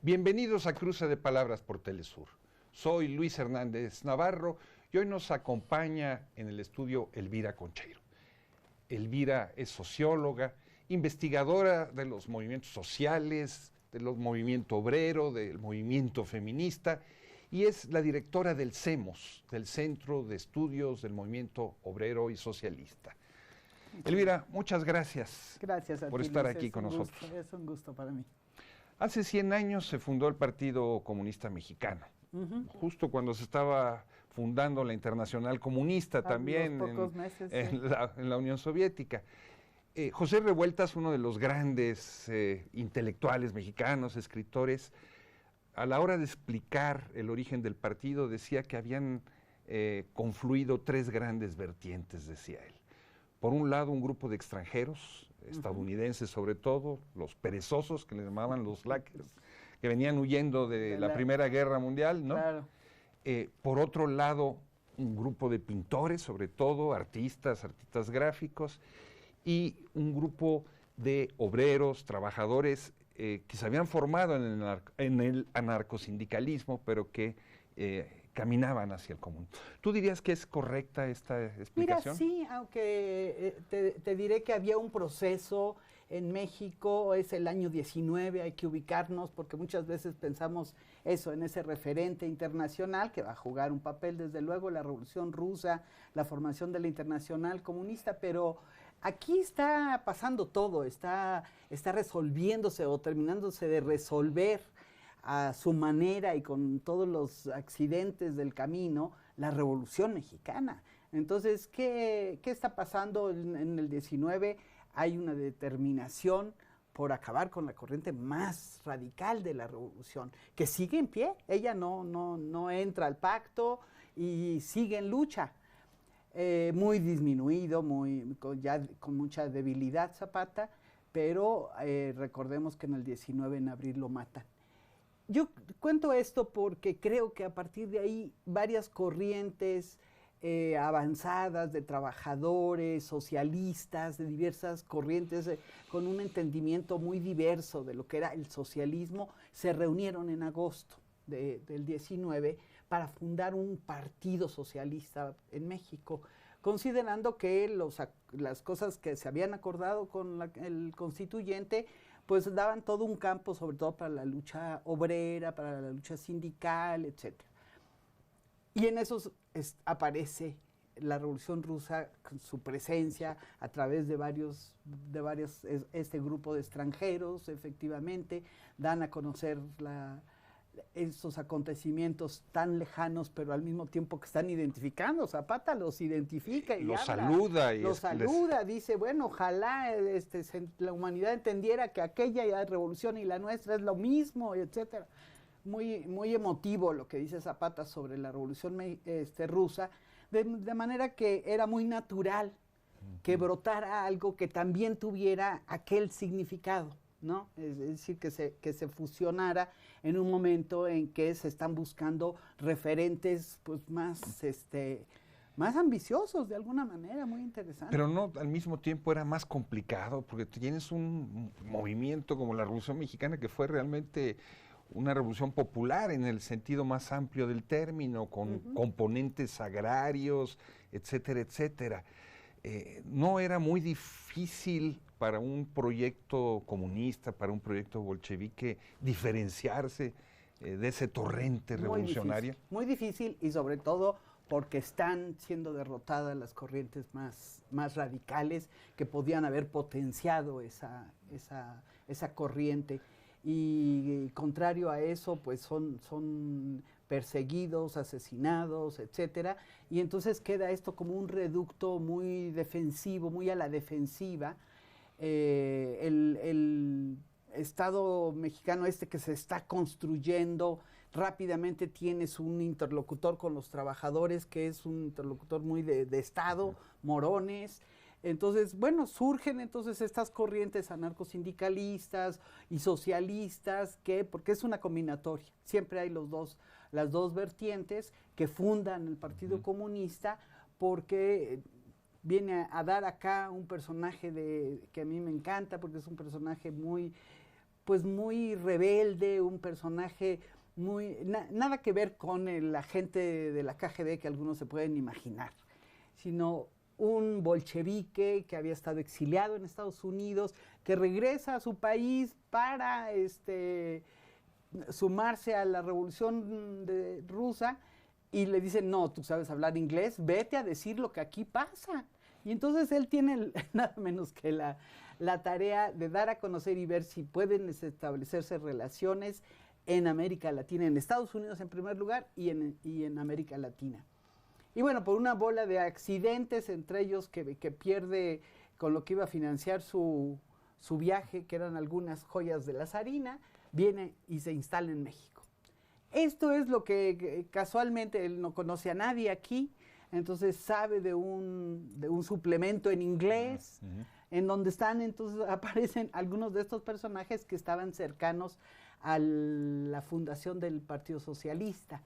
Bienvenidos a Cruce de Palabras por Telesur. Soy Luis Hernández Navarro y hoy nos acompaña en el estudio Elvira Concheiro. Elvira es socióloga, investigadora de los movimientos sociales, del movimiento obrero, del movimiento feminista, y es la directora del CEMOS, del Centro de Estudios del Movimiento Obrero y Socialista. Elvira, muchas gracias, por estar aquí con nosotros. Es un gusto para mí. Hace 100 años se fundó el Partido Comunista Mexicano, justo cuando se estaba fundando la Internacional Comunista también en la Unión Soviética. José Revueltas, uno de los grandes intelectuales mexicanos, escritores, a la hora de explicar el origen del partido decía que habían confluido tres grandes vertientes, decía él. Por un lado, un grupo de extranjeros, estadounidenses sobre todo, los perezosos, que le llamaban los slackers, que venían huyendo de la Primera Guerra Mundial, ¿no? Claro. Por otro lado, un grupo de pintores, sobre todo, artistas gráficos, y un grupo de obreros, trabajadores, que se habían formado en el anarcosindicalismo, pero que caminaban hacia el común. ¿Tú dirías que es correcta esta explicación? Mira, sí, aunque te diré que había un proceso en México, es el año 19, hay que ubicarnos, porque muchas veces pensamos eso, en ese referente internacional que va a jugar un papel, desde luego, la Revolución Rusa, la formación de la Internacional Comunista, pero aquí está pasando todo, está resolviéndose o terminándose de resolver a su manera y con todos los accidentes del camino, la Revolución Mexicana. Entonces, ¿qué está pasando en el 19? Hay una determinación por acabar con la corriente más radical de la revolución, que sigue en pie. Ella no entra al pacto y sigue en lucha. Muy disminuido, ya con mucha debilidad Zapata, pero recordemos que en el 19, en abril, lo matan. Yo cuento esto porque creo que a partir de ahí varias corrientes avanzadas de trabajadores, socialistas, de diversas corrientes con un entendimiento muy diverso de lo que era el socialismo, se reunieron en agosto del 19 para fundar un partido socialista en México, considerando que las cosas que se habían acordado con el constituyente pues daban todo un campo, sobre todo para la lucha obrera, para la lucha sindical, etc. Y en eso aparece la Revolución Rusa, con su presencia a través de varios este grupo de extranjeros, efectivamente, dan a conocer esos acontecimientos tan lejanos, pero al mismo tiempo que están identificando. Zapata los identifica y los habla, saluda, dice, bueno, ojalá la humanidad entendiera que aquella revolución y la nuestra es lo mismo, etcétera. Muy emotivo lo que dice Zapata sobre la revolución rusa, de manera que era muy natural que brotara algo que también tuviera aquel significado, ¿no? Es decir, que se fusionara en un momento en que se están buscando referentes pues más ambiciosos, de alguna manera, muy interesantes. Pero no, al mismo tiempo era más complicado, porque tienes un movimiento como la Revolución Mexicana que fue realmente una revolución popular en el sentido más amplio del término, con componentes agrarios, etcétera, etcétera. No era muy difícil para un proyecto comunista, para un proyecto bolchevique, diferenciarse de ese torrente revolucionario. Muy difícil, y sobre todo porque están siendo derrotadas las corrientes más radicales que podían haber potenciado esa corriente. Y contrario a eso, pues son perseguidos, asesinados, etcétera, y entonces queda esto como un reducto muy defensivo, muy a la defensiva. El Estado mexicano que se está construyendo, rápidamente tienes un interlocutor con los trabajadores, que es un interlocutor muy de Estado, Morones. Entonces, bueno, surgen entonces estas corrientes anarcosindicalistas y socialistas, porque es una combinatoria. Siempre hay las dos vertientes que fundan el Partido Comunista, porque viene a dar acá un personaje que a mí me encanta, porque es un personaje muy pues muy rebelde, un personaje muy nada que ver con el agente de la KGB que algunos se pueden imaginar, sino un bolchevique que había estado exiliado en Estados Unidos, que regresa a su país para sumarse a la revolución rusa, y le dicen, no, tú sabes hablar inglés, vete a decir lo que aquí pasa. Y entonces él tiene nada menos que la tarea de dar a conocer y ver si pueden establecerse relaciones en América Latina, en Estados Unidos en primer lugar y en América Latina. Y bueno, por una bola de accidentes, entre ellos que pierde con lo que iba a financiar su viaje, que eran algunas joyas de la zarina, viene y se instala en México. Esto es lo que casualmente él no conoce a nadie aquí, entonces sabe de un suplemento en inglés, en donde entonces aparecen algunos de estos personajes que estaban cercanos a la fundación del Partido Socialista.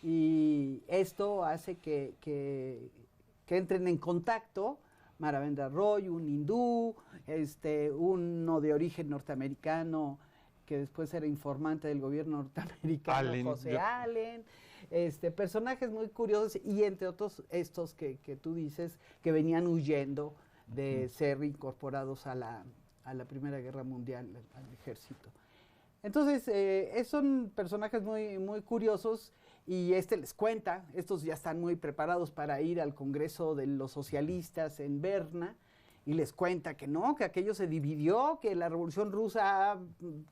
Y esto hace que entren en contacto Maravendra Roy, un hindú, uno de origen norteamericano, que después era informante del gobierno norteamericano, José Allen, personajes muy curiosos, y entre otros estos que tú dices, que venían huyendo de ser incorporados a la Primera Guerra Mundial, al ejército. Entonces, son personajes muy, muy curiosos, y les cuenta, estos ya están muy preparados para ir al Congreso de los Socialistas en Berna, y les cuenta que no, que aquello se dividió, que la Revolución Rusa ha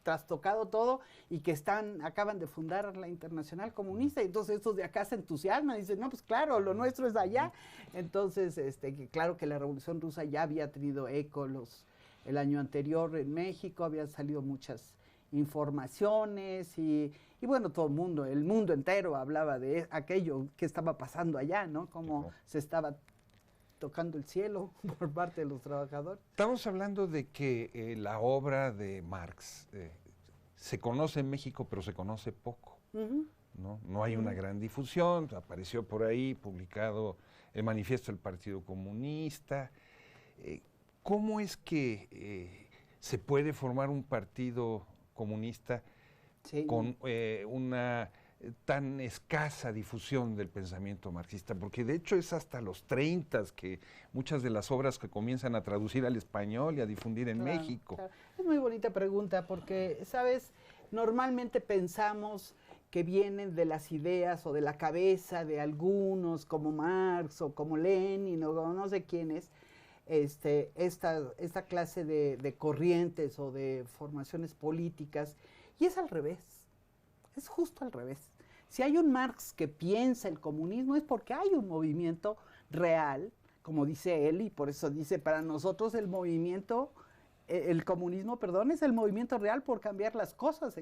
trastocado todo y que acaban de fundar la Internacional Comunista. Y entonces estos de acá se entusiasman y dicen, no, pues claro, lo nuestro es de allá. Entonces, claro que la Revolución Rusa ya había tenido eco el año anterior en México, habían salido muchas informaciones y bueno, todo el mundo entero hablaba de aquello que estaba pasando allá, ¿no? Cómo se estaba tocando el cielo por parte de los trabajadores. Estamos hablando de que la obra de Marx se conoce en México, pero se conoce poco. No hay una gran difusión. Apareció por ahí publicado el manifiesto del Partido Comunista. ¿Cómo es que se puede formar un partido comunista con una tan escasa difusión del pensamiento marxista? Porque de hecho es hasta los 30 que muchas de las obras que comienzan a traducir al español y a difundir en México. Claro. Es muy bonita pregunta porque, ¿sabes? Normalmente pensamos que vienen de las ideas o de la cabeza de algunos como Marx o como Lenin o no sé quiénes, esta clase de corrientes o de formaciones políticas, y es al revés. Es justo al revés. Si hay un Marx que piensa el comunismo es porque hay un movimiento real, como dice él, y por eso dice, para nosotros el comunismo, es el movimiento real por cambiar las cosas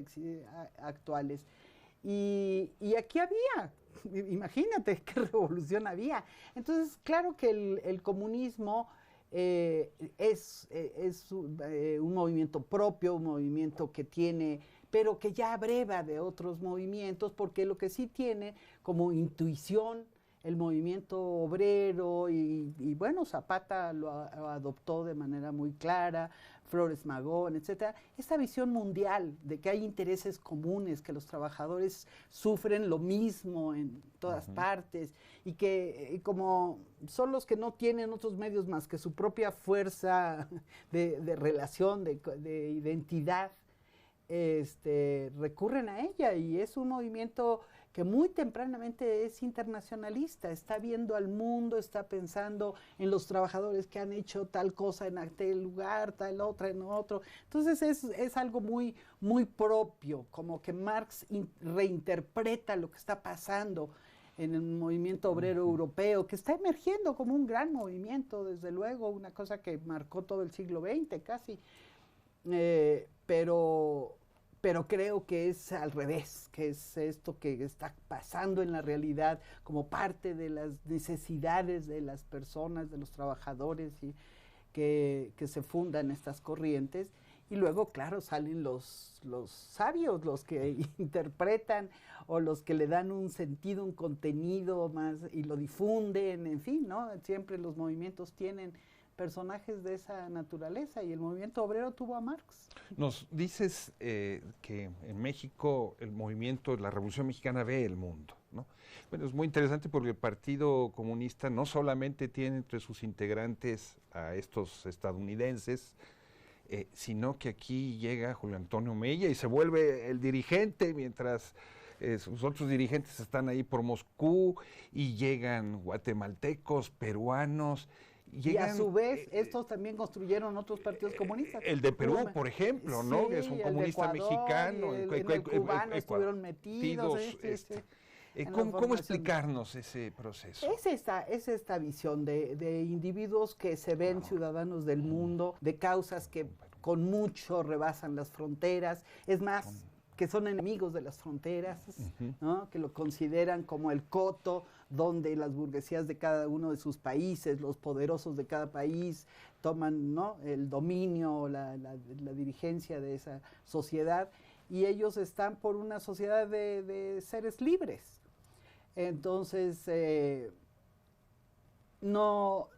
actuales. Y aquí había, imagínate qué revolución había. Entonces, claro que el comunismo es un movimiento propio, un movimiento que tiene, pero que ya abreva de otros movimientos, porque lo que sí tiene como intuición el movimiento obrero, y bueno, Zapata lo adoptó de manera muy clara, Flores Magón, etcétera, esta visión mundial de que hay intereses comunes, que los trabajadores sufren lo mismo en todas partes, y que como son los que no tienen otros medios más que su propia fuerza de relación, de identidad, recurren a ella, y es un movimiento que muy tempranamente es internacionalista, está viendo al mundo, está pensando en los trabajadores que han hecho tal cosa en aquel lugar, tal otra en otro. Entonces es algo muy, muy propio, como que Marx reinterpreta lo que está pasando en el movimiento obrero europeo, que está emergiendo como un gran movimiento, desde luego, una cosa que marcó todo el siglo XX casi, pero creo que es al revés, que es esto que está pasando en la realidad como parte de las necesidades de las personas, de los trabajadores, y que se fundan estas corrientes. Y luego, claro, salen los sabios, los que interpretan o los que le dan un sentido, un contenido más y lo difunden, en fin, ¿no? Siempre los movimientos tienen personajes de esa naturaleza, y el movimiento obrero tuvo a Marx. Nos dices que en México el movimiento, la Revolución Mexicana ve el mundo, ¿no? Bueno, es muy interesante porque el Partido Comunista no solamente tiene entre sus integrantes a estos estadounidenses, sino que aquí llega Julio Antonio Mella y se vuelve el dirigente, mientras sus otros dirigentes están ahí por Moscú, y llegan guatemaltecos, peruanos. Llegan, y a su vez, estos también construyeron otros partidos comunistas. El de Perú, por ejemplo, ¿no? Sí, que es un comunista Ecuador, mexicano. El cubano estuvieron metidos. ¿Cómo explicarnos ese proceso? Es esta visión de individuos que se ven ciudadanos del mundo, de causas que con mucho rebasan las fronteras, es más, que son enemigos de las fronteras, ¿no? Que lo consideran como el coto donde las burguesías de cada uno de sus países, los poderosos de cada país, toman, ¿no?, el dominio, la dirigencia de esa sociedad, y ellos están por una sociedad de seres libres. Entonces, no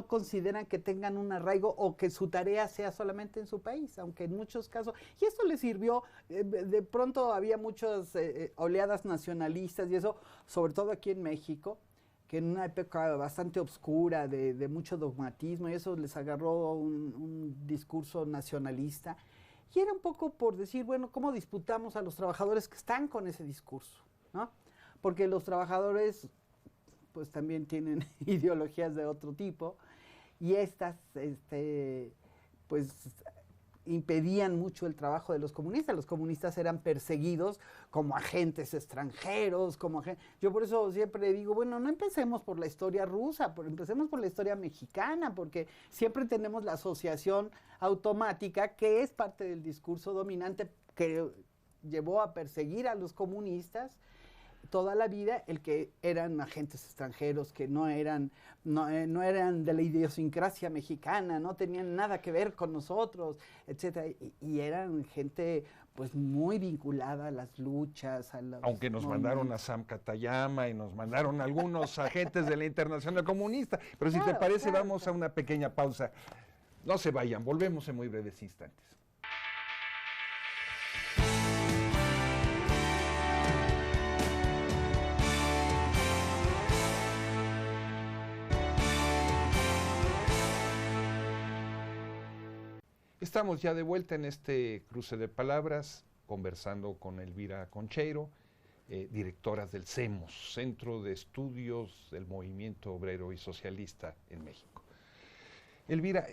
consideran que tengan un arraigo o que su tarea sea solamente en su país, aunque en muchos casos, y esto les sirvió, de pronto había muchas oleadas nacionalistas y eso, sobre todo aquí en México, que en una época bastante oscura, de mucho dogmatismo, y eso les agarró un discurso nacionalista, y era un poco por decir, bueno, ¿cómo disputamos a los trabajadores que están con ese discurso?, ¿no? Porque los trabajadores pues también tienen ideologías de otro tipo, y estas pues impedían mucho el trabajo de los comunistas. Los comunistas eran perseguidos como agentes extranjeros, yo por eso siempre digo, bueno, no empecemos por la historia rusa, empecemos por la historia mexicana, porque siempre tenemos la asociación automática, que es parte del discurso dominante que llevó a perseguir a los comunistas toda la vida, el que eran agentes extranjeros, que no eran de la idiosincrasia mexicana, no tenían nada que ver con nosotros, etcétera, y eran gente pues muy vinculada a las luchas, aunque nos mandaron a Sam Katayama y nos mandaron algunos agentes de la Internacional Comunista, pero si te parece, vamos a una pequeña pausa. No se vayan, volvemos en muy breves instantes. Estamos ya de vuelta en este cruce de palabras, conversando con Elvira Concheiro, directora del CEMOS, Centro de Estudios del Movimiento Obrero y Socialista en México. Elvira,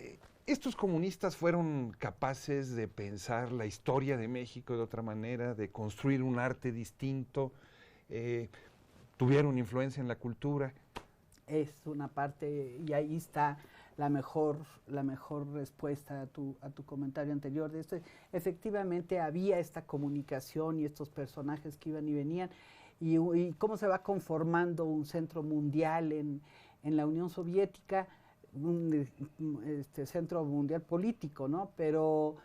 ¿estos comunistas fueron capaces de pensar la historia de México de otra manera, de construir un arte distinto? ¿Tuvieron influencia en la cultura? Es una parte, y ahí está la mejor respuesta a tu comentario anterior. Efectivamente había esta comunicación y estos personajes que iban y venían, y cómo se va conformando un centro mundial en la Unión Soviética, centro mundial político, ¿no? Pero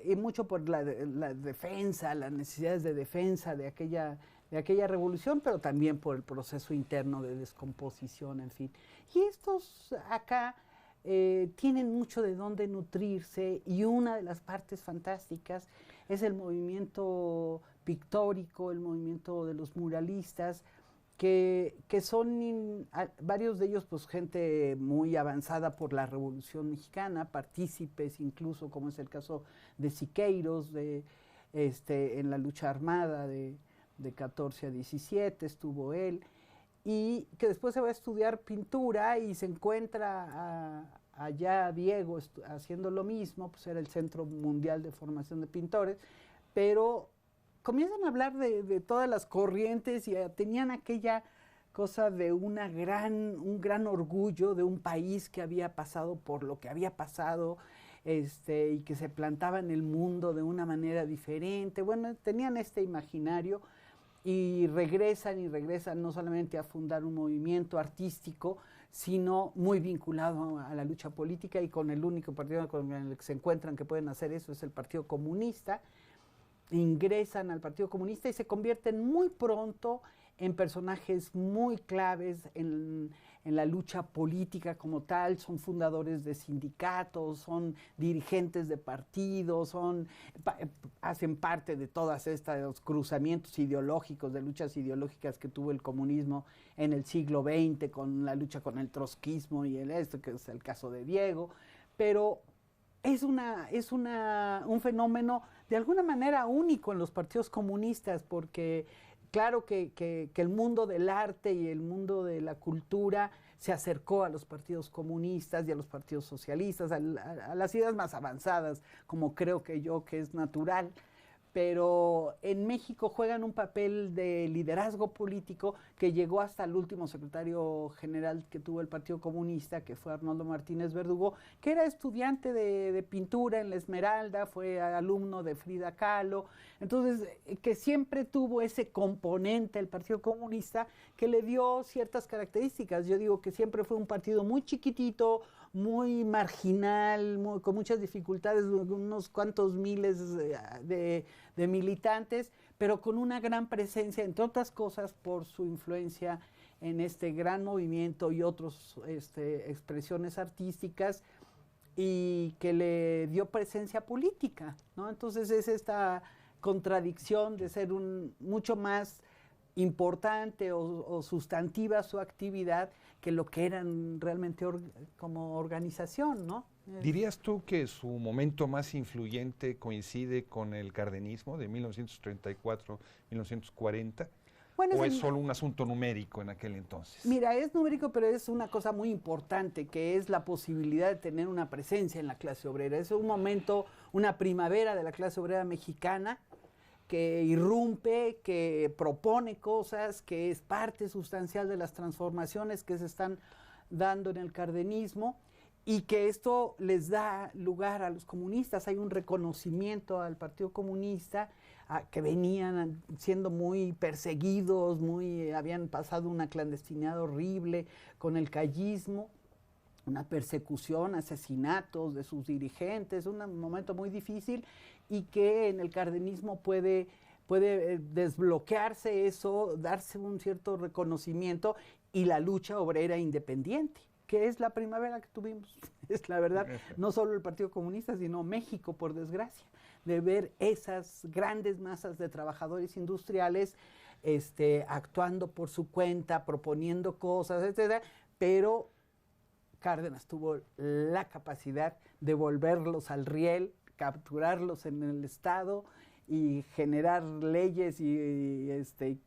y mucho por la defensa, las necesidades de defensa de aquella revolución, pero también por el proceso interno de descomposición, en fin. Y estos acá tienen mucho de dónde nutrirse, y una de las partes fantásticas es el movimiento pictórico, el movimiento de los muralistas, que son varios de ellos pues gente muy avanzada por la Revolución Mexicana, partícipes incluso, como es el caso de Siqueiros, en la lucha armada de 14 a 17 estuvo él, y que después se va a estudiar pintura y se encuentra allá Diego haciendo lo mismo, pues era el Centro Mundial de Formación de Pintores, pero comienzan a hablar de todas las corrientes, y tenían aquella cosa de un gran orgullo de un país que había pasado por lo que había pasado, y que se plantaba en el mundo de una manera diferente. Bueno, tenían este imaginario, y regresan no solamente a fundar un movimiento artístico, sino muy vinculado a la lucha política, y con el único partido con el que se encuentran que pueden hacer eso es el Partido Comunista. Ingresan al Partido Comunista y se convierten muy pronto en personajes muy claves en en la lucha política como tal, son fundadores de sindicatos, son dirigentes de partidos, hacen parte de todos estos cruzamientos ideológicos, de luchas ideológicas que tuvo el comunismo en el siglo XX, con la lucha con el trotskismo y que es el caso de Diego, pero es un fenómeno de alguna manera único en los partidos comunistas, porque claro que el mundo del arte y el mundo de la cultura se acercó a los partidos comunistas y a los partidos socialistas, a las ideas más avanzadas, como creo que es natural. Pero en México juegan un papel de liderazgo político que llegó hasta el último secretario general que tuvo el Partido Comunista, que fue Arnoldo Martínez Verdugo, que era estudiante de pintura en La Esmeralda, fue alumno de Frida Kahlo, entonces que siempre tuvo ese componente el Partido Comunista que le dio ciertas características. Yo digo que siempre fue un partido muy chiquitito, muy marginal, con muchas dificultades, unos cuantos miles de militantes, pero con una gran presencia, entre otras cosas, por su influencia en este gran movimiento y otras expresiones artísticas, y que le dio presencia política, ¿no? Entonces es esta contradicción de ser mucho más importante o sustantiva su actividad que lo que eran realmente como organización, ¿no? ¿Dirías tú que su momento más influyente coincide con el cardenismo de 1934-1940? Bueno, ¿o es solo un asunto numérico en aquel entonces? Mira, es numérico, pero es una cosa muy importante, que es la posibilidad de tener una presencia en la clase obrera. Es un momento, una primavera de la clase obrera mexicana, que irrumpe, que propone cosas, que es parte sustancial de las transformaciones que se están dando en el cardenismo, y que esto les da lugar a los comunistas. Hay un reconocimiento al Partido Comunista, que venían siendo muy perseguidos, habían pasado una clandestinidad horrible con el callismo, una persecución, asesinatos de sus dirigentes, un momento muy difícil, y que en el cardenismo puede desbloquearse eso, darse un cierto reconocimiento, y la lucha obrera independiente, que es la primavera que tuvimos, es la verdad, no solo el Partido Comunista, sino México, por desgracia, de ver esas grandes masas de trabajadores industriales actuando por su cuenta, proponiendo cosas, etcétera, pero Cárdenas tuvo la capacidad de volverlos al riel, capturarlos en el Estado y generar leyes y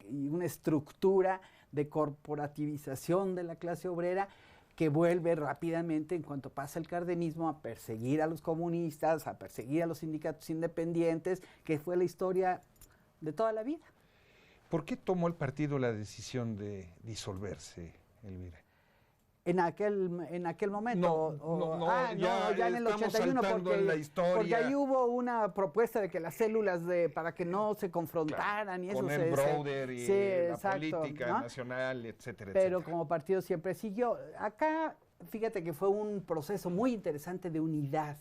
una estructura de corporativización de la clase obrera que vuelve rápidamente, en cuanto pasa el cardenismo, a perseguir a los comunistas, a perseguir a los sindicatos independientes, que fue la historia de toda la vida. ¿Por qué tomó el partido la decisión de disolverse, Elvira? En aquel momento. Ya en el 81, porque ahí hubo una propuesta de que las células para que no se confrontaran, claro, y eso con el Broder y la política, ¿no?, nacional, etcétera. Pero como partido siempre siguió. Acá, fíjate que fue un proceso muy interesante de unidad.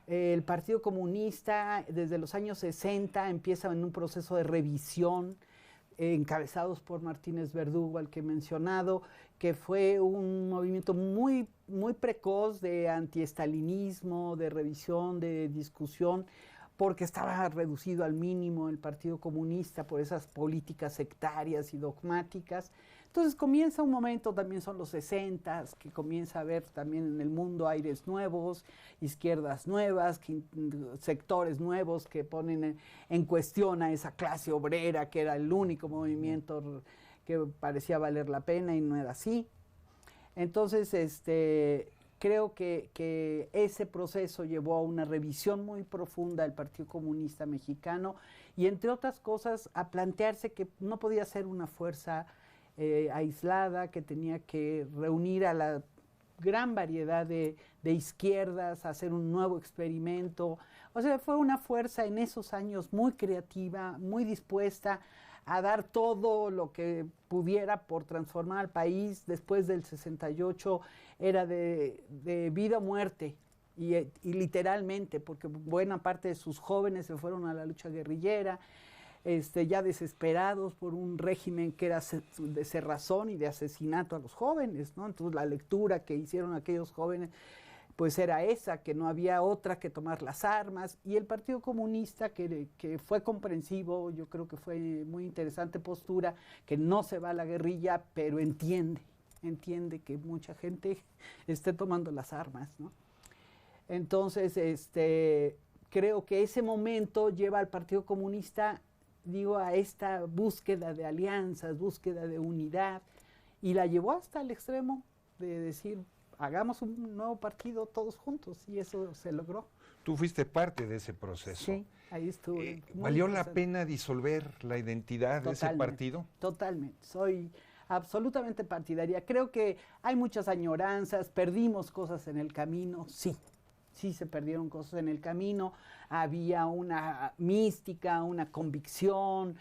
El Partido Comunista, desde los años 60, empieza en un proceso de revisión, encabezados por Martínez Verdugo, al que he mencionado, que fue un movimiento muy, muy precoz de antiestalinismo, de revisión, de discusión, porque estaba reducido al mínimo el Partido Comunista por esas políticas sectarias y dogmáticas. Entonces comienza un momento, también son los 60s, que comienza a haber también en el mundo aires nuevos, izquierdas nuevas, sectores nuevos que ponen en cuestión a esa clase obrera, que era el único movimiento que parecía valer la pena, y no era así. Entonces, creo que ese proceso llevó a una revisión muy profunda del Partido Comunista Mexicano, y entre otras cosas a plantearse que no podía ser una fuerza aislada, que tenía que reunir a la gran variedad de izquierdas, hacer un nuevo experimento. O sea, fue una fuerza en esos años muy creativa, muy dispuesta a dar todo lo que pudiera por transformar al país. Después del 68 era de vida o muerte, y literalmente, porque buena parte de sus jóvenes se fueron a la lucha guerrillera. ya desesperados por un régimen que era de cerrazón y de asesinato a los jóvenes, ¿no? Entonces la lectura que hicieron aquellos jóvenes pues era esa, que no había otra que tomar las armas, y el Partido Comunista, que fue comprensivo, yo creo que fue muy interesante postura, que no se va a la guerrilla, pero entiende que mucha gente esté tomando las armas, ¿no? Entonces, creo que ese momento lleva al Partido Comunista, digo, a esta búsqueda de alianzas, búsqueda de unidad, y la llevó hasta el extremo de decir, hagamos un nuevo partido todos juntos, y eso se logró. Tú fuiste parte de ese proceso. Sí, ahí estuve. ¿Valió la pena disolver la identidad de ese partido? Totalmente, soy absolutamente partidaria. Creo que hay muchas añoranzas, perdimos cosas en el camino, sí se perdieron cosas en el camino, había una mística, una convicción,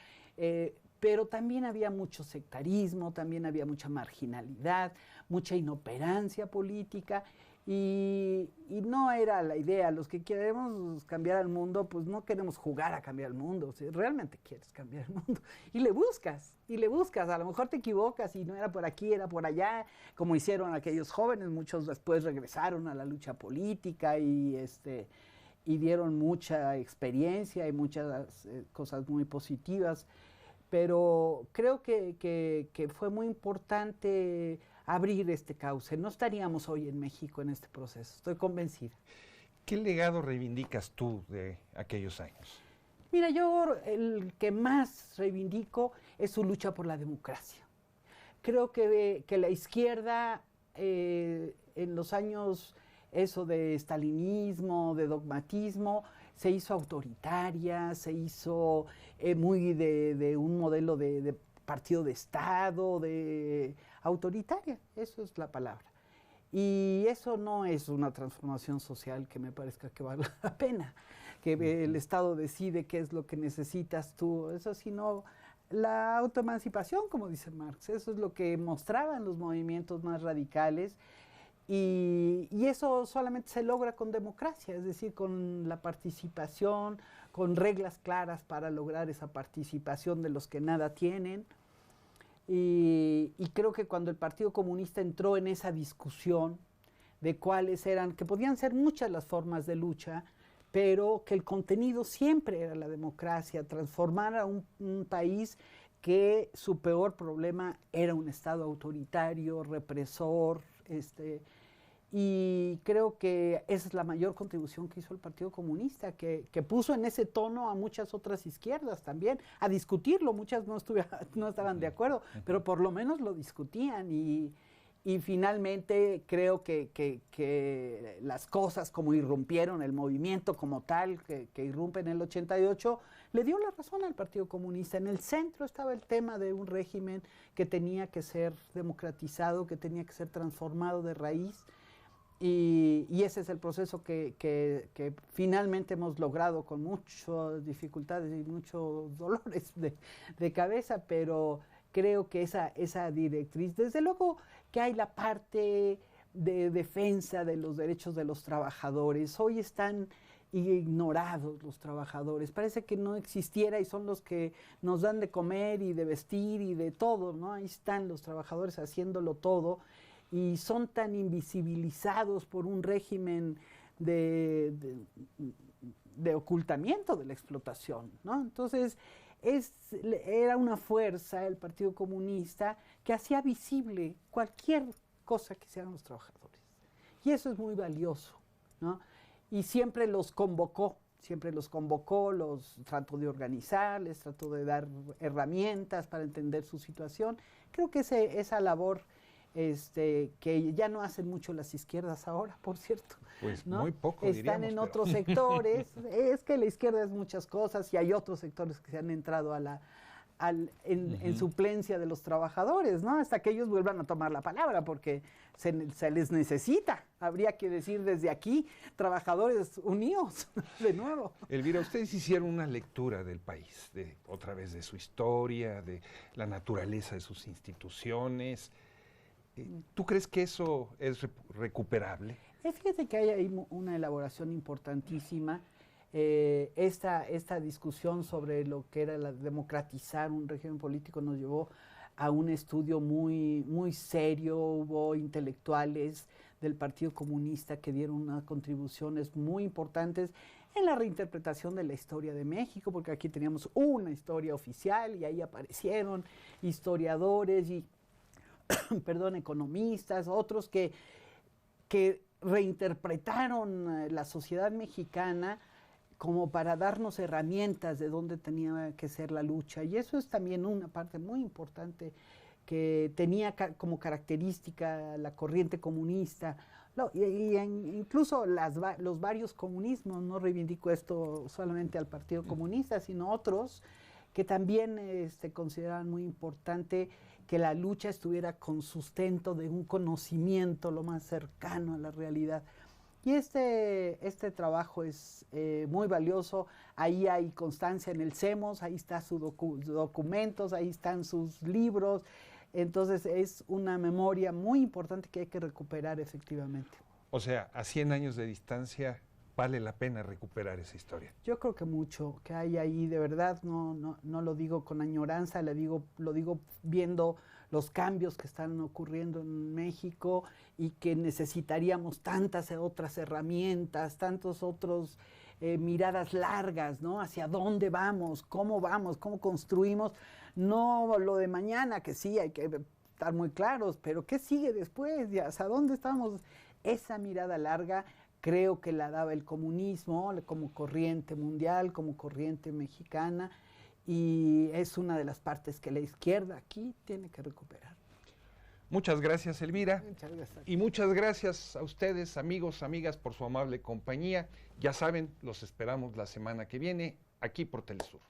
pero también había mucho sectarismo, también había mucha marginalidad, mucha inoperancia política, y no era la idea. Los que queremos cambiar al mundo, pues no queremos jugar a cambiar el mundo, si realmente quieres cambiar el mundo, y le buscas, a lo mejor te equivocas y no era por aquí, era por allá, como hicieron aquellos jóvenes. Muchos después regresaron a la lucha política y dieron mucha experiencia y muchas cosas muy positivas, pero creo que fue muy importante abrir este cauce. No estaríamos hoy en México en este proceso, estoy convencida. ¿Qué legado reivindicas tú de aquellos años? Mira, yo el que más reivindico es su lucha por la democracia. Creo que la izquierda en los años de estalinismo, de dogmatismo, se hizo autoritaria, se hizo muy de un modelo de partido de Estado, de autoritaria, eso es la palabra. Y eso no es una transformación social que me parezca que vale la pena, que el Estado decide qué es lo que necesitas tú, eso sino la autoemancipación, como dice Marx, eso es lo que mostraban los movimientos más radicales, y eso solamente se logra con democracia, es decir, con la participación, con reglas claras para lograr esa participación de los que nada tienen. Y creo que cuando el Partido Comunista entró en esa discusión de cuáles eran, que podían ser muchas las formas de lucha, pero que el contenido siempre era la democracia, transformar a un país que su peor problema era un Estado autoritario, represor, y creo que esa es la mayor contribución que hizo el Partido Comunista, que puso en ese tono a muchas otras izquierdas también, a discutirlo. Muchas no estaban de acuerdo, pero por lo menos lo discutían, y finalmente creo que las cosas como irrumpieron, el movimiento como tal, que irrumpe en el 88, le dio la razón al Partido Comunista. En el centro estaba el tema de un régimen que tenía que ser democratizado, que tenía que ser transformado de raíz, y ese es el proceso que finalmente hemos logrado con muchas dificultades y muchos dolores de cabeza, pero creo que esa directriz, desde luego que hay la parte de defensa de los derechos de los trabajadores. Hoy están ignorados los trabajadores, parece que no existiera, y son los que nos dan de comer y de vestir y de todo, ¿no? Ahí están los trabajadores haciéndolo todo, y son tan invisibilizados por un régimen de ocultamiento de la explotación, ¿no? Entonces, era una fuerza, el Partido Comunista, que hacía visible cualquier cosa que hicieran los trabajadores. Y eso es muy valioso, ¿no? Y siempre los convocó, los trató de organizar, les trató de dar herramientas para entender su situación. Creo que esa labor que ya no hacen mucho las izquierdas ahora, por cierto. Pues ¿no? Muy poco, están en otros sectores. Es que la izquierda es muchas cosas, y hay otros sectores que se han entrado en suplencia de los trabajadores, ¿no? Hasta que ellos vuelvan a tomar la palabra, porque se les necesita. Habría que decir desde aquí, trabajadores unidos, de nuevo. Elvira, ustedes hicieron una lectura del país, otra vez de su historia, de la naturaleza de sus instituciones. ¿Tú crees que eso es recuperable? Fíjate que hay ahí una elaboración importantísima. esta discusión sobre lo que era democratizar un régimen político nos llevó a un estudio muy, muy serio. Hubo intelectuales del Partido Comunista que dieron unas contribuciones muy importantes en la reinterpretación de la historia de México, porque aquí teníamos una historia oficial y ahí aparecieron historiadores y perdón, economistas, otros que reinterpretaron la sociedad mexicana como para darnos herramientas de dónde tenía que ser la lucha. Y eso es también una parte muy importante que tenía como característica la corriente comunista. Incluso los varios comunismos, no reivindico esto solamente al Partido Comunista, sino otros que también consideraban muy importante que la lucha estuviera con sustento de un conocimiento lo más cercano a la realidad. Y este trabajo es muy valioso. Ahí hay constancia en el CEMOS, ahí están sus documentos, ahí están sus libros. Entonces es una memoria muy importante que hay que recuperar efectivamente. O sea, a 100 años de distancia vale la pena recuperar esa historia. Yo creo que mucho, que hay ahí, de verdad, no lo digo con añoranza, lo digo viendo los cambios que están ocurriendo en México y que necesitaríamos tantas otras herramientas, tantos otros miradas largas, ¿no? Hacia dónde vamos, cómo construimos, no lo de mañana, que sí hay que estar muy claros, pero ¿qué sigue después? ¿Hacia dónde estamos? Esa mirada larga creo que la daba el comunismo como corriente mundial, como corriente mexicana, y es una de las partes que la izquierda aquí tiene que recuperar. Muchas gracias, Elvira. Muchas gracias. Y muchas gracias a ustedes, amigos, amigas, por su amable compañía. Ya saben, los esperamos la semana que viene aquí por Telesur.